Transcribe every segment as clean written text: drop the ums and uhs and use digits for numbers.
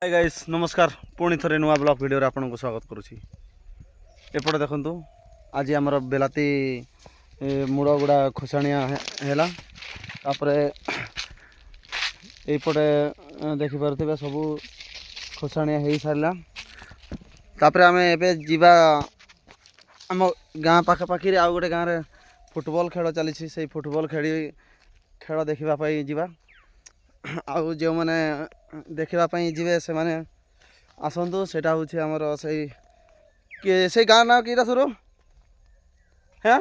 Hi guys नमस्कार पुणी थे नुआ ब्लॉग वीडियो रे आपन को स्वागत करुछि। एपटे देखंतु आज आमर बेलाती मुड़ गुड़ा खोसाणिया हैला तापरे एपटे देखि पारथिबे सब खोसाणिया हेई सारला तापरे आमे एबे जीवा आम गाँ पाखापाखि आउ गोटे गाँव रे फुटबॉल खेल चली से फुटबॉल खेल देखा जीवा आउ जो मैंने देखापी जी से मैंने आसतु से आमर से गाँ ना कि शुरू हाँ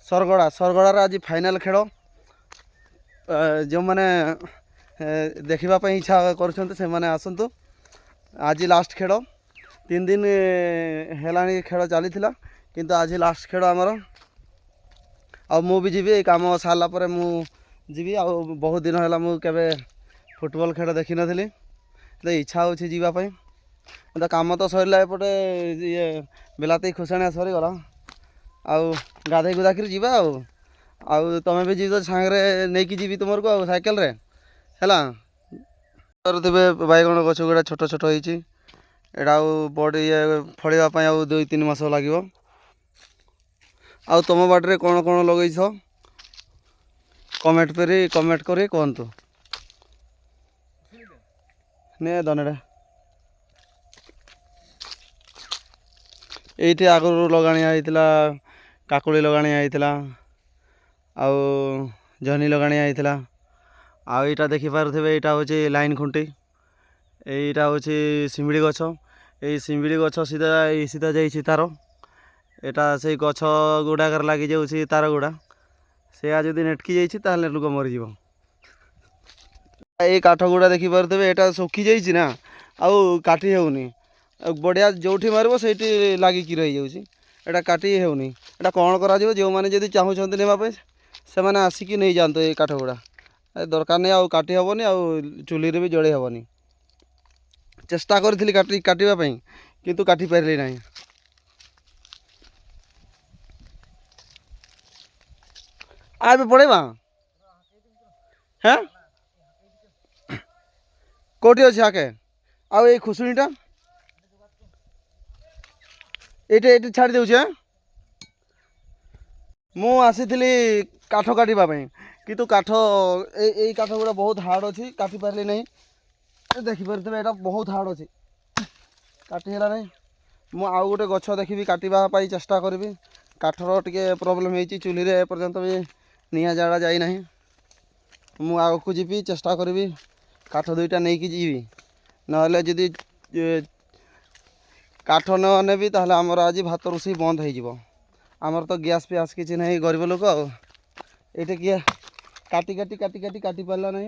सरगड़ा सरगड़ार आज फाइनाल खेल जो मैंने देखापी इच्छा कर आसतु आज लास्ट खेल 3 दिन है खेल चली किंतु आज लास्ट खेल आमर आ मु भी जी काम सारापर जी आ बहुत दिन है मुझे फुटबॉल खेल देखी नी तो इच्छा हो जावाई तो कम तो सरला एपटे ये बेलाती खोसाणिया सरीगला आउ गाधे गुधाक जा तुम्हें भी जीव सांगे नहीं जी तुम को सैकेल रे है बैगण गछ गुड़ा छोट छोट होटा बड़ ये फड़ापी आउ 2-3 मास लगे आ तुम बाटे कौन कौन लगे कमेंट कर कहतु ने दनेटा ये आगु लगाणिया काकुड़ी लगाणिया आउ जहनी लगाणिया आउ यहाँ देखिपे यहाँ हूँ लाइन खुंटी यहीटा हूँ शिमिड़ी गछ ये शिमिड़ी गछ सीधा सीधा जाइए तार यहाँ से गछ गुड़ाक लगी जाऊँगी तार गुड़ा से जब नेटकी जाइए लोक मरीज ये काठ गुड़ा देखिपे यहाँ सुखी जाइए ना आउ काटी होनी बढ़िया जो मार से लगिकी रही जाऊँगी काटी होनी यहाँ कौन करा जो मैंने जब चाहूँ नापे से मैंने आसिक नहीं जातु ये काठ गुड़ा दरकार नहीं आउ काटी हेनी आउ चुली भी जड़े हेनी चेष्टा करी काटापी किंतु काटी पारे ना आबे पड़ेगा हाँ कौटी अच्छे आके आउ ये खुशुणीटा ये छाड़ी दूचे मु आसी काठ काटापी किंतु काठ यही काठ गुड़ा बहुत हार्ड अच्छी काटी पारे नहीं देखिपे यहाँ बहुत हार्ड अच्छी काटिला नहीं मु आउ गोटे गछ देखी काटापी चेष्टा करी काठर टे प्रोब्लेम हो चुली पर्यंत भी निआ जाड़ा जाना मु आगू जी चेष्टा करी काठ 2टा नहीं कि जीवी ना जदि काठ न नेबी ताहले आमर आज भात रोषे बंद हो आमर तो गैस फैस किसी ना गरीब लोक ये किए काटी काटी काटी काटी काटी पारा ना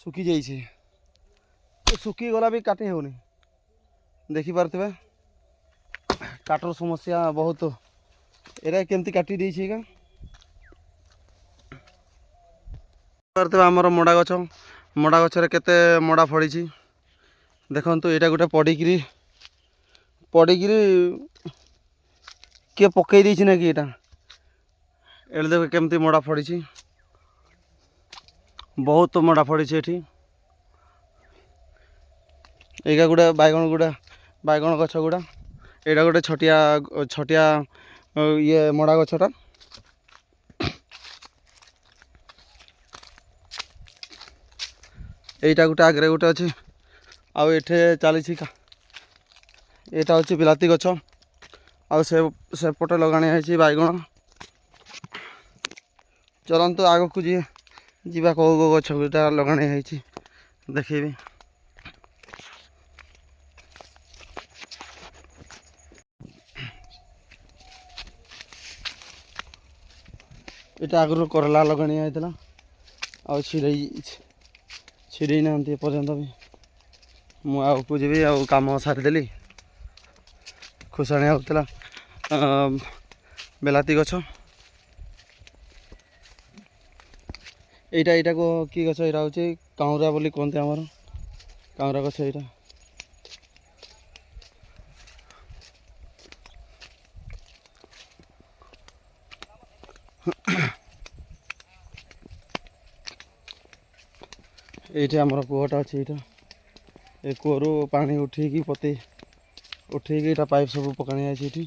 सुखी जाइए सुखी गला भी काटी होनी देखिपे काठर समस्या बहुत एरा केमती काटी देछि का पारते आमर मड़ा गछरे केते मड़ा फड़ी देखंतु एटा गोटे पड़िकी किए पकई देछि ना कि एटा एल देख केमती मड़ा फड़ी बहुत मड़ा फड़ी एठी एगा गुड़ा बैगण गछ गुड़ा एटा गोटे छटिया ये मड़ा गछटा यहीटा गोटे आगे गोटे अच्छी आउ एठे चली यहाँ हूँ बिलाती गछ आउ सेपटे लगाणिया है बैगण चलतु आग को जीवा कौ कौ गछ गुटा लगाणिया है देखेबी यहाँ आगु करला लगाणिया है आउ छिड़ी ना पर्यंत भी मुझे जी आ कम सारीदेली खोसाणिया होता बेलाती गछ यहाँ को कि गछ यहाँ हूँ काउरा बोली कहते आमर काउरा गछ यहाँ ये आमर कूहटा अच्छे यहाँ ଏ କୂଅରୁ ପାଣି ଉଠେଇକି ଉଠେଇକି ଏଇଟା ପାଇପ୍ ସବୁ ପକାଣି ଯାଇଛି ଏଠି।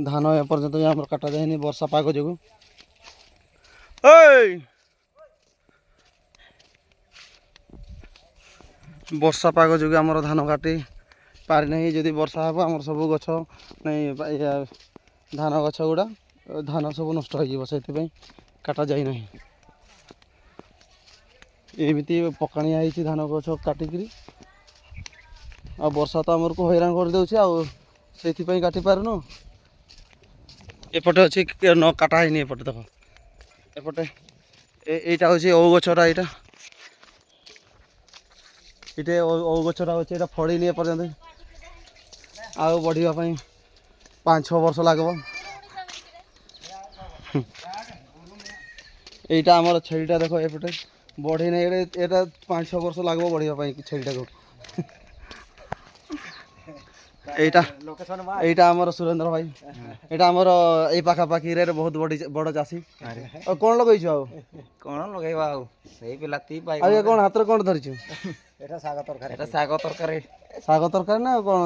ଧାନ ଏପର୍ଯ୍ୟନ୍ତ ବି ଆମର କାଟା ଯାଇନି ବର୍ଷା ପାଗ ଯୋଗୁଁ। ବର୍ଷା ପାଗ ଯୋଗୁଁ ଆମର ଧାନ କାଟି ପାରି ନାହିଁ। ଯଦି ବର୍ଷା ହେବ ଆମର ସବୁ ଗଛ ନାଇଁ ଧାନ ଗଛ ଗୁଡ଼ା ଧାନ ସବୁ ନଷ୍ଟ ହୋଇଯିବ, ସେଥିପାଇଁ କାଟା ଯାଇନାହିଁ। ଏମିତି ପକାଣିଆ ହେଇଛି ଧାନ ଗଛ କାଟିକିରି। ଆଉ ବର୍ଷା ତ ଆମକୁ ହଇରାଣ କରିଦେଉଛି, ଆଉ ସେଇଥିପାଇଁ କାଟି ପାରୁନୁ। ଏପଟେ ଅଛି ନ କାଟା ହେଇନି, ଏପଟେ ଦେଖ, ଏପଟେ এইটা ହେଉଛି ଓଉ ଗଛଟା। ଏଇଟା ଓଉ ଗଛଟା ଅଛି, ଏଇଟା ଫଳିନି ଏପର୍ଯ୍ୟନ୍ତ, ଆଉ ବଢ଼ିବା ପାଇଁ 5-6 ବର୍ଷ ଲାଗିବ। এইটা ଆମର ଛେଳିଟା ଦେଖ, ଏପଟେ ବଢ଼ି ନାହିଁ, ଏଇଟା 5-6 ବର୍ଷ ଲାଗିବ ବଢ଼ିବା ପାଇଁ ଛେଳିଟାକୁ। এইটা আমার সুরেন্দ্র ভাই, এটা আমার এই পাখাপাখি রে বহুত বড় চাষী। আর কোন লগাইছো? আউ কোন লগাইবা আউ সেই বিলাতি পাই। আর কোন হাতরে কোন ধরিছো? এটা শাগ তরকারি। এটা শাগ তরকারি। শাগ তরকারি না কোন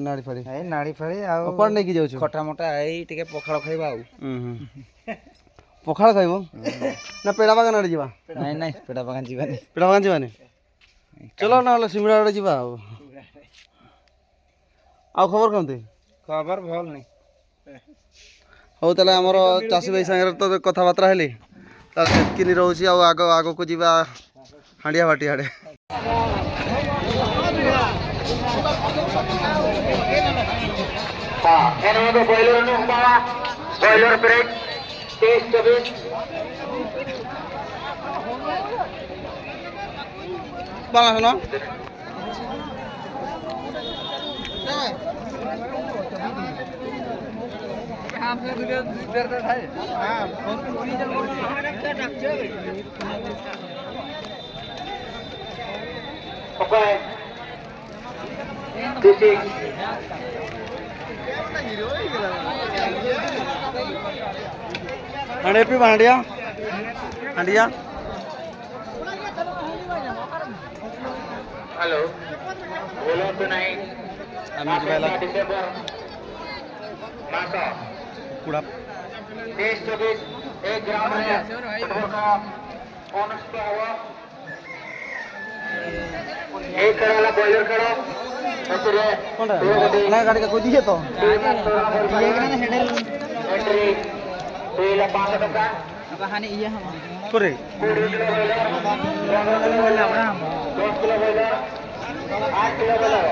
নাড়ি ফাড়ি? এই নাড়ি ফাড়ি আউ কোন নেকি যাଉଛୁ? খটা মোটা এই টিকে পখাଳ খাইবা আউ। পখাଳ খাইব না পেড়া বাগান আড়ে ଯିବା? ନାଇଁ ନାଇଁ ପେଡ଼ା ବାଗାନ ଯିବାନି। পেড়া বাগান ଯିବାନି? চল ନହେଲେ ସିମଡ଼ା ଆଡ଼େ ଯିବା। ଆଉ ଖବର କେମିତି? ଖବର ଭଲ ନାହିଁ। ହଉ ତାହେଲେ ଆମର ଚାଷୀ ଭାଇ ସାଙ୍ଗରେ ତ କଥାବାର୍ତ୍ତା ହେଲି, ତାହେଲେ ସେତିକି ରହୁଛି। ଆଉ ଆଗକୁ ଯିବା ହାଣ୍ଡିଆ ବାଟି ଆଡ଼େ। ବାଲା ହାଣ୍ଡିଆ ହାଣ୍ଡିଆ हेलो बोलो तो नहीं ଆମେ ଯିବା डिसेंबर मास କୁକୁଡ଼ା 23-24 एक ग्राम है फुटबॉल का अनुष्ठित हुआ। एक कराला बॉयलर करो কোনটা না গাড়িটা কই দিয়ে তো एंट्री 2,500 टका Bahan iya hama. করে 10 kilo boiler 10 kilo boiler 8 kilo boiler